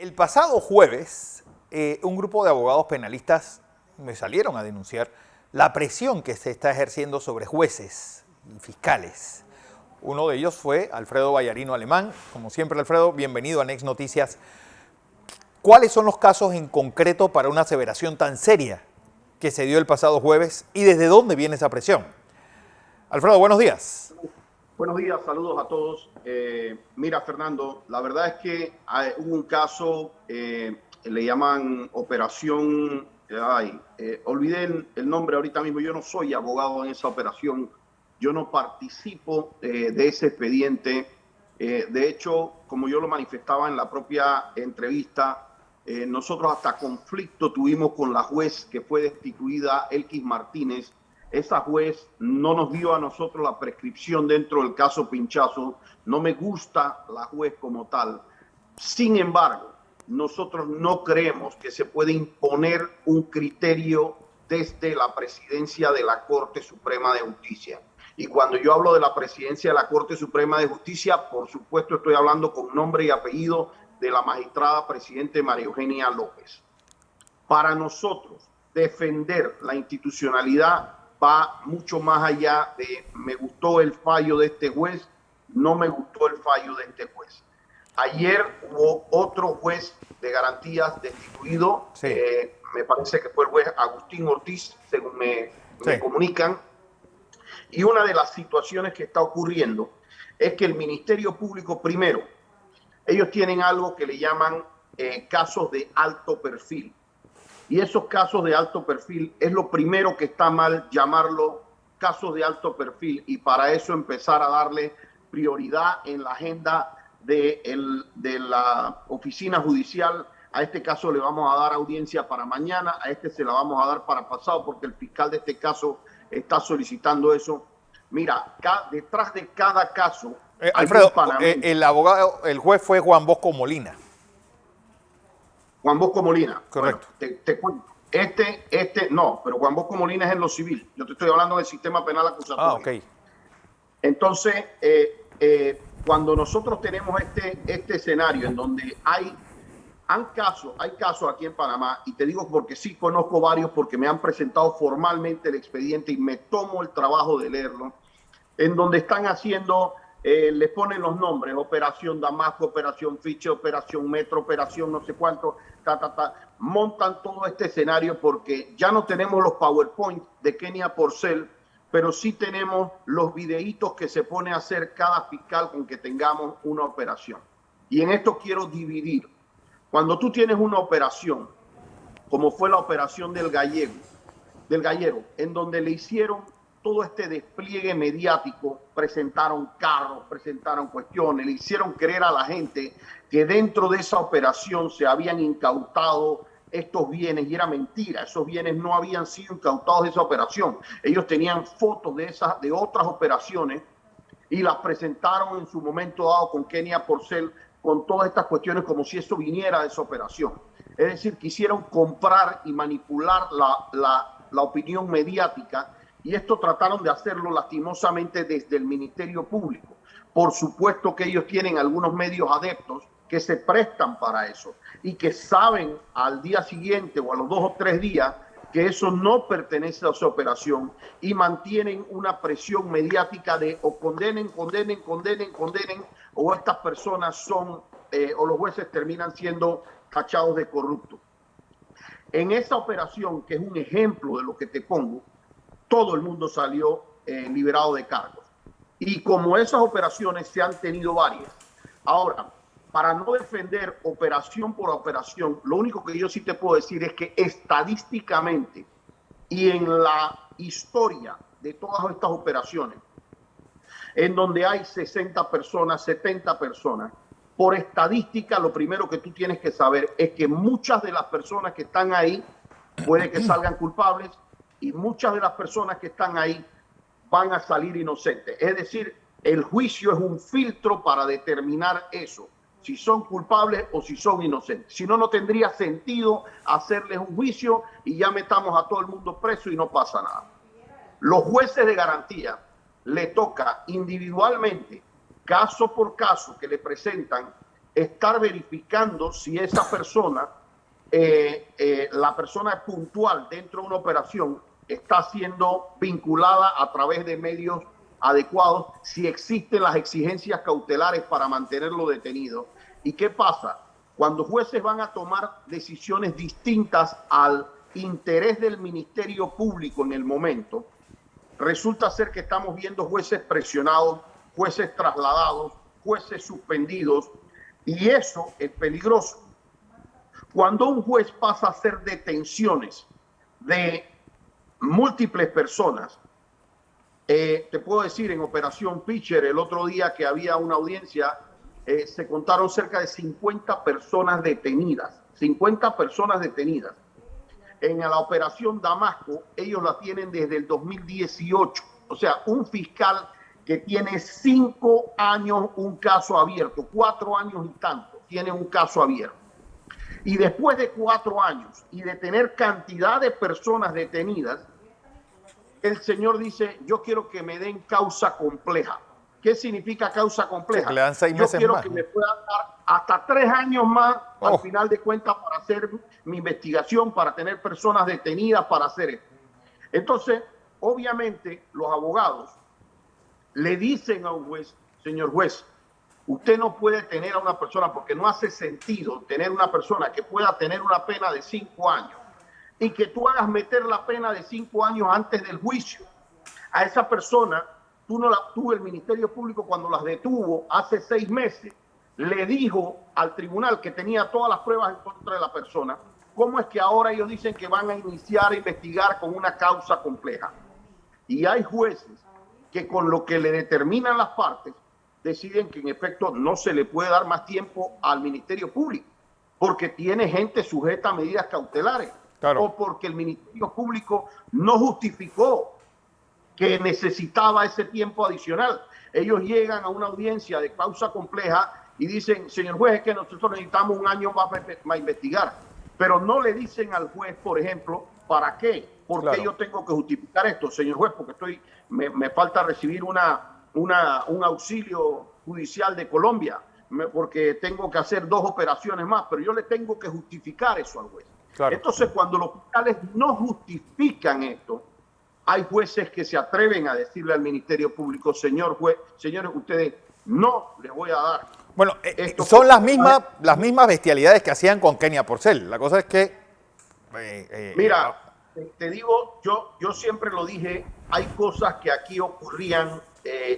El pasado jueves, un grupo de abogados penalistas me salieron a denunciar la presión que se está ejerciendo sobre jueces y fiscales. Uno de ellos fue Alfredo Vallarino Alemán. Como siempre, Alfredo, bienvenido a Next Noticias. ¿Cuáles son los casos en concreto para una aseveración tan seria que se dio el pasado jueves y desde dónde viene esa presión? Alfredo, buenos días. Buenos días, saludos a todos. Mira, Fernando, la verdad es que hubo un caso, le llaman Operación, olvidé el nombre ahorita mismo, yo no soy abogado en esa operación, yo no participo de ese expediente. De hecho, como yo lo manifestaba en la propia entrevista, nosotros hasta conflicto tuvimos con la juez que fue destituida, Elkis Martínez. Esa juez no nos dio a nosotros la prescripción dentro del caso Pinchazo. No me gusta la juez como tal. Sin embargo, nosotros no creemos que se puede imponer un criterio desde la presidencia de la Corte Suprema de Justicia. Y cuando yo hablo de la presidencia de la Corte Suprema de Justicia, por supuesto estoy hablando con nombre y apellido de la magistrada presidente María Eugenia López. Para nosotros, defender la institucionalidad va mucho más allá de me gustó el fallo de este juez, no me gustó el fallo de este juez. Ayer hubo otro juez de garantías destituido, sí. Me parece que fue el juez Agustín Ortiz, según me comunican. Y una de las situaciones que está ocurriendo es que el Ministerio Público, primero, ellos tienen algo que le llaman casos de alto perfil. Y esos casos de alto perfil es lo primero que está mal llamarlo casos de alto perfil, y para eso empezar a darle prioridad en la agenda de la oficina judicial. A este caso le vamos a dar audiencia para mañana, a este se la vamos a dar para pasado, porque el fiscal de este caso está solicitando eso. Mira, detrás de cada caso... Alfredo, el juez fue Juan Bosco Molina. Juan Bosco Molina. Correcto. Bueno, te cuento. No, pero Juan Bosco Molina es en lo civil. Yo te estoy hablando del sistema penal acusatorio. Ah, ok. Entonces, cuando nosotros tenemos este escenario en donde hay casos aquí en Panamá, y te digo porque sí conozco varios, porque me han presentado formalmente el expediente y me tomo el trabajo de leerlo, en donde están haciendo... les ponen los nombres, Operación Damasco, Operación Fiche, Operación Metro, Operación no sé cuánto, montan todo este escenario porque ya no tenemos los PowerPoint de Kenia Porcel, pero sí tenemos los videitos que se pone a hacer cada fiscal con que tengamos una operación. Y en esto quiero dividir. Cuando tú tienes una operación, como fue la operación del Gallero, en donde le hicieron todo este despliegue mediático, presentaron carros, presentaron cuestiones, le hicieron creer a la gente que dentro de esa operación se habían incautado estos bienes, y era mentira. Esos bienes no habían sido incautados de esa operación. Ellos tenían fotos de otras operaciones y las presentaron en su momento dado con Kenia Porcel, con todas estas cuestiones como si eso viniera de esa operación. Es decir, quisieron comprar y manipular la opinión mediática. Y esto trataron de hacerlo lastimosamente desde el Ministerio Público. Por supuesto que ellos tienen algunos medios adeptos que se prestan para eso y que saben al día siguiente o a los 2 o 3 días que eso no pertenece a esa operación, y mantienen una presión mediática de o condenen, o estas personas son, o los jueces terminan siendo tachados de corruptos. En esa operación, que es un ejemplo de lo que te pongo, todo el mundo salió liberado de cargos. Y como esas operaciones se han tenido varias. Ahora, para no defender operación por operación, lo único que yo sí te puedo decir es que estadísticamente y en la historia de todas estas operaciones, en donde hay 60 personas, 70 personas, por estadística lo primero que tú tienes que saber es que muchas de las personas que están ahí puede que salgan culpables, y muchas de las personas que están ahí van a salir inocentes. Es decir, el juicio es un filtro para determinar eso, si son culpables o si son inocentes. Si no, no tendría sentido hacerles un juicio y ya metamos a todo el mundo preso y no pasa nada. Los jueces de garantía le toca individualmente, caso por caso que le presentan, estar verificando si esa persona, la persona puntual dentro de una operación, está siendo vinculada a través de medios adecuados, si existen las exigencias cautelares para mantenerlo detenido. ¿Y qué pasa? Cuando jueces van a tomar decisiones distintas al interés del Ministerio Público en el momento, resulta ser que estamos viendo jueces presionados, jueces trasladados, jueces suspendidos, y eso es peligroso. Cuando un juez pasa a hacer detenciones de múltiples personas, te puedo decir, en Operación Pitcher, el otro día que había una audiencia, se contaron cerca de 50 personas detenidas. 50 personas detenidas. En la Operación Damasco, ellos la tienen desde el 2018. O sea, un fiscal que tiene 5 años un caso abierto, 4 años y tanto, tiene un caso abierto. Y después de 4 años y de tener cantidad de personas detenidas, el señor dice, yo quiero que me den causa compleja. ¿Qué significa causa compleja? Que le dan 6 yo meses quiero más, que ¿no? me puedan dar hasta 3 años más al Oh. final de cuentas para hacer mi investigación, para tener personas detenidas, para hacer esto. Entonces, obviamente, los abogados le dicen a un juez, señor juez, usted no puede tener a una persona, porque no hace sentido tener una persona que pueda tener una pena de 5 años y que tú hagas meter la pena de 5 años antes del juicio. A esa persona, el Ministerio Público, cuando las detuvo hace 6 meses, le dijo al tribunal que tenía todas las pruebas en contra de la persona. ¿Cómo es que ahora ellos dicen que van a iniciar a investigar con una causa compleja? Y hay jueces que con lo que le determinan las partes deciden que en efecto no se le puede dar más tiempo al Ministerio Público porque tiene gente sujeta a medidas cautelares, Claro. o porque el Ministerio Público no justificó que necesitaba ese tiempo adicional. Ellos llegan a una audiencia de causa compleja y dicen, señor juez, es que nosotros necesitamos 1 año más para investigar. Pero no le dicen al juez, por ejemplo, ¿para qué? ¿Por qué Claro. yo tengo que justificar esto, señor juez? Porque me falta recibir un auxilio judicial de Colombia, porque tengo que hacer 2 operaciones más, pero yo le tengo que justificar eso al juez. Claro. Entonces, cuando los fiscales no justifican esto, hay jueces que se atreven a decirle al Ministerio Público, señor juez, señores, ustedes no les voy a dar. Bueno, Esto son las mismas bestialidades que hacían con Kenia Porcel. La cosa es que... Mira, te digo, yo siempre lo dije, hay cosas que aquí ocurrían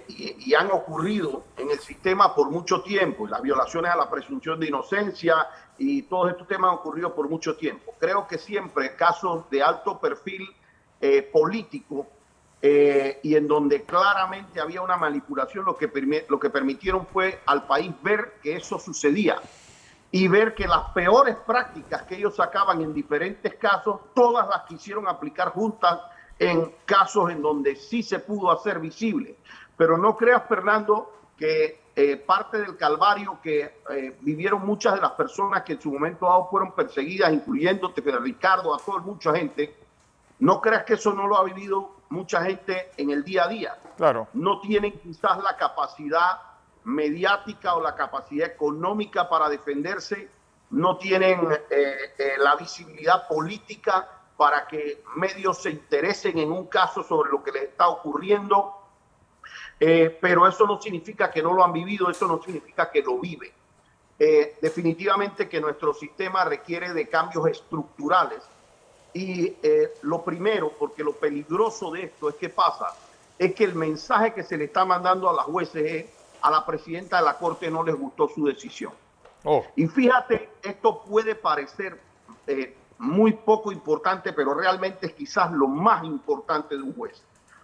y han ocurrido en el sistema por mucho tiempo. Las violaciones a la presunción de inocencia y todos estos temas han ocurrido por mucho tiempo. Creo que siempre casos de alto perfil político y en donde claramente había una manipulación, lo que permitieron fue al país ver que eso sucedía y ver que las peores prácticas que ellos sacaban en diferentes casos, todas las quisieron aplicar juntas en casos en donde sí se pudo hacer visible. Pero no creas, Fernando, que parte del calvario que vivieron muchas de las personas que en su momento dado fueron perseguidas, incluyéndote, Ricardo, a mucha gente, no creas que eso no lo ha vivido mucha gente en el día a día. Claro. No tienen quizás la capacidad mediática o la capacidad económica para defenderse, no tienen la visibilidad política para que medios se interesen en un caso sobre lo que les está ocurriendo, pero eso no significa que no lo han vivido, eso no significa que lo viven. Definitivamente que nuestro sistema requiere de cambios estructurales y lo primero, porque lo peligroso de esto es que pasa, es que el mensaje que se le está mandando a las jueces es: a la presidenta de la Corte no les gustó su decisión. Oh. Y fíjate, esto puede parecer muy poco importante, pero realmente es quizás lo más importante de un juez.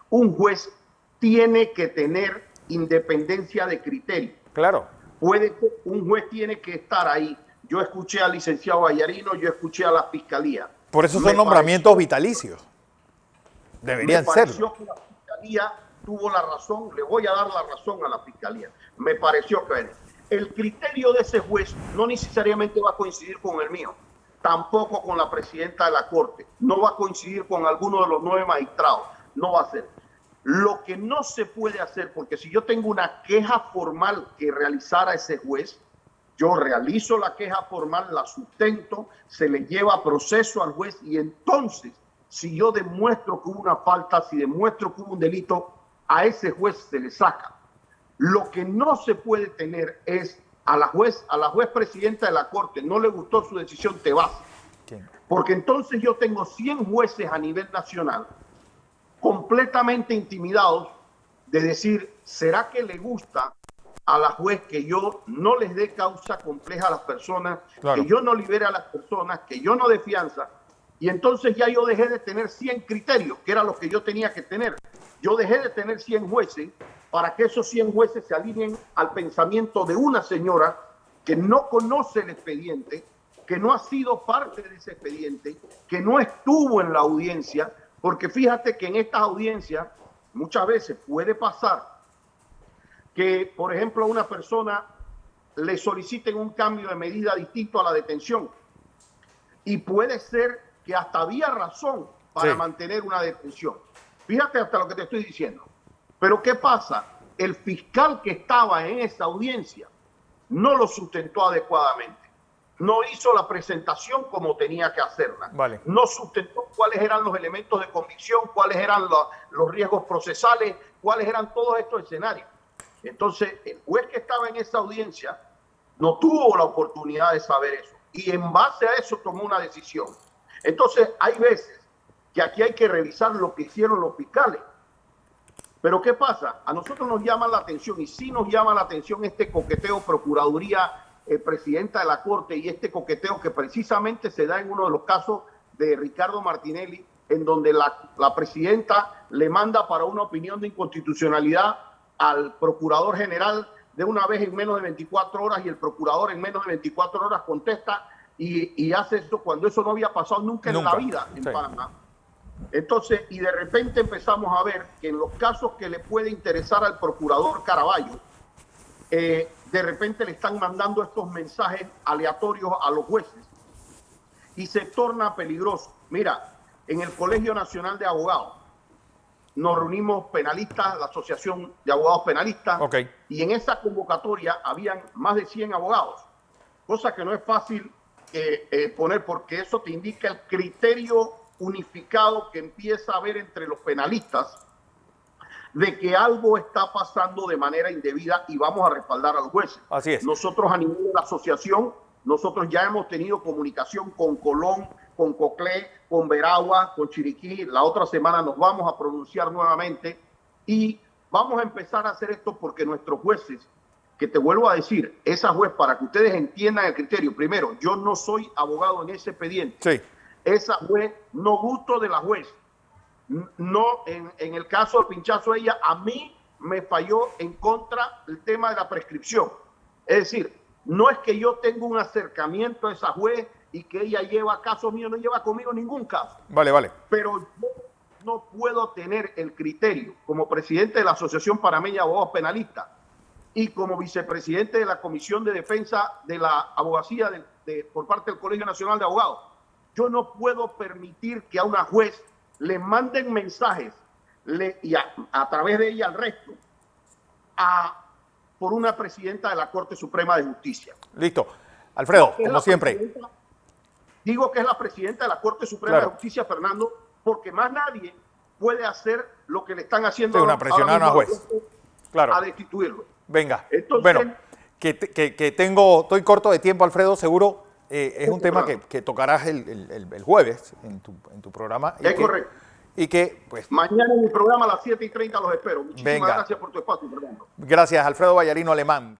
Un juez tiene que tener independencia de criterio. Claro. Un juez tiene que estar ahí. Yo escuché al licenciado Vallarino, yo escuché a la fiscalía. Por eso son nombramientos vitalicios. Deberían serlo. Me pareció que la fiscalía tuvo la razón, le voy a dar la razón a la fiscalía. Me pareció que el criterio de ese juez no necesariamente va a coincidir con el mío, tampoco con la presidenta de la Corte, no va a coincidir con alguno de los 9 magistrados, no va a ser. Lo que no se puede hacer, porque si yo tengo una queja formal que realizar a ese juez, yo realizo la queja formal, la sustento, se le lleva a proceso al juez y entonces, si yo demuestro que hubo una falta, si demuestro que hubo un delito, a ese juez se le saca. Lo que no se puede tener es a la juez presidenta de la Corte, no le gustó su decisión, te vas. Porque entonces yo tengo 100 jueces a nivel nacional completamente intimidados de decir, ¿será que le gusta a la juez que yo no les dé causa compleja a las personas, que yo no libere a las personas, que yo no dé fianza? Y entonces ya yo dejé de tener 100 criterios, que era lo que yo tenía que tener. Yo dejé de tener 100 jueces para que esos 100 jueces se alineen al pensamiento de una señora que no conoce el expediente, que no ha sido parte de ese expediente, que no estuvo en la audiencia, porque fíjate que en estas audiencias muchas veces puede pasar que, por ejemplo, a una persona le soliciten un cambio de medida distinto a la detención y puede ser que hasta había razón para mantener una detención. Fíjate hasta lo que te estoy diciendo. Pero ¿qué pasa? El fiscal que estaba en esa audiencia no lo sustentó adecuadamente. No hizo la presentación como tenía que hacerla. No sustentó cuáles eran los elementos de convicción, cuáles eran los riesgos procesales, cuáles eran todos estos escenarios. Entonces, el juez que estaba en esa audiencia no tuvo la oportunidad de saber eso. Y en base a eso tomó una decisión. Entonces, hay veces que aquí hay que revisar lo que hicieron los fiscales. Pero ¿qué pasa? A nosotros nos llama la atención, y sí nos llama la atención este coqueteo Procuraduría, presidenta de la Corte, y este coqueteo que precisamente se da en uno de los casos de Ricardo Martinelli, en donde la presidenta le manda para una opinión de inconstitucionalidad al procurador general de una vez en menos de 24 horas y el procurador en menos de 24 horas contesta y hace esto cuando eso no había pasado nunca en la vida en Panamá. Entonces, y de repente empezamos a ver que en los casos que le puede interesar al procurador Caraballo, de repente le están mandando estos mensajes aleatorios a los jueces y se torna peligroso. Mira, en el Colegio Nacional de Abogados nos reunimos penalistas, la Asociación de Abogados Penalistas, y en esa convocatoria habían más de 100 abogados, cosa que no es fácil poner, porque eso te indica el criterio unificado que empieza a haber entre los penalistas de que algo está pasando de manera indebida y vamos a respaldar a los jueces. Así es. Nosotros a nivel de la asociación, nosotros ya hemos tenido comunicación con Colón, con Coclé, con Veragua, con Chiriquí. La otra semana nos vamos a pronunciar nuevamente y vamos a empezar a hacer esto porque nuestros jueces, que te vuelvo a decir, esa juez, para que ustedes entiendan el criterio, primero, yo no soy abogado en ese expediente. Sí. Esa juez, no gusto de la juez. No, en el caso del pinchazo ella, a mí me falló en contra el tema de la prescripción. Es decir, no es que yo tenga un acercamiento a esa juez y que ella lleva casos míos, no lleva conmigo ningún caso. Vale. Pero yo no puedo tener el criterio como presidente de la Asociación Panameña de Abogados Penalistas y como vicepresidente de la Comisión de Defensa de la Abogacía por parte del Colegio Nacional de Abogados. Yo no puedo permitir que a una juez le manden mensajes y a través de ella al resto por una presidenta de la Corte Suprema de Justicia. Listo. Alfredo, como siempre. Digo que es la presidenta de la Corte Suprema de Justicia, Fernando, porque más nadie puede hacer lo que le están haciendo presionar a una juez. A destituirlo. Venga. Entonces, bueno, estoy corto de tiempo, Alfredo, seguro. Es un tema que tocarás el jueves en tu programa. Es correcto. Y que, pues... Mañana en mi programa a las 7:30 los espero. Muchísimas gracias por tu espacio, Fernando. Gracias, Alfredo Vallarino Alemán.